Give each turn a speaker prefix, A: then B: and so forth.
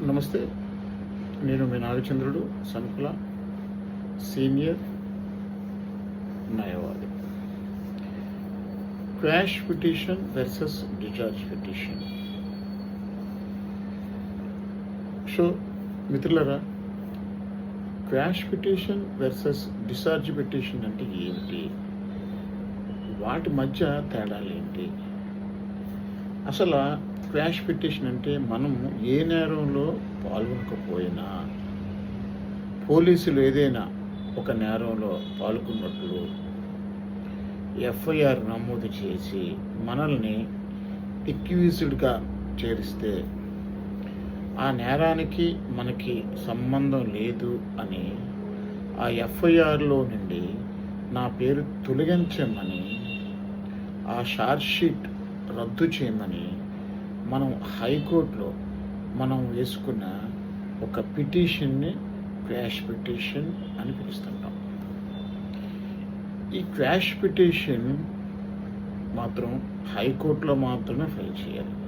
A: నమస్తే. నేను మీ నాగచంద్రుడు సంకుల, సీనియర్ న్యాయవాది. Quash petition versus discharge petition. So మిత్రులారా, quash petition versus discharge petition అంటే ఏమిటి? వాటి మధ్య తేడాలు ఏంటి? అసలు క్వాష్ పిటిషన్ అంటే మనం ఏ నేరంలో పాల్గొనకపోయినా, పోలీసులు ఏదైనా ఒక నేరంలో పాల్గొన్నట్లు ఎఫ్ఐఆర్ నమోదు చేసి మనల్ని ఎక్యూజ్డ్గా చేరిస్తే, ఆ నేరానికి మనకి సంబంధం లేదు అని ఆ ఎఫ్ఐఆర్లో నుండి నా పేరు తొలగించమని, ఆ ఛార్జ్షీట్ రద్దు చేయమని మనం హైకోర్టులో మనం వేసుకున్న ఒక పిటిషన్ని క్వాష్ పిటిషన్ అని పిలుస్తుంటాం. ఈ క్వాష్ పిటిషన్ మాత్రం హైకోర్టులో మాత్రమే ఫైల్ చేయాలి.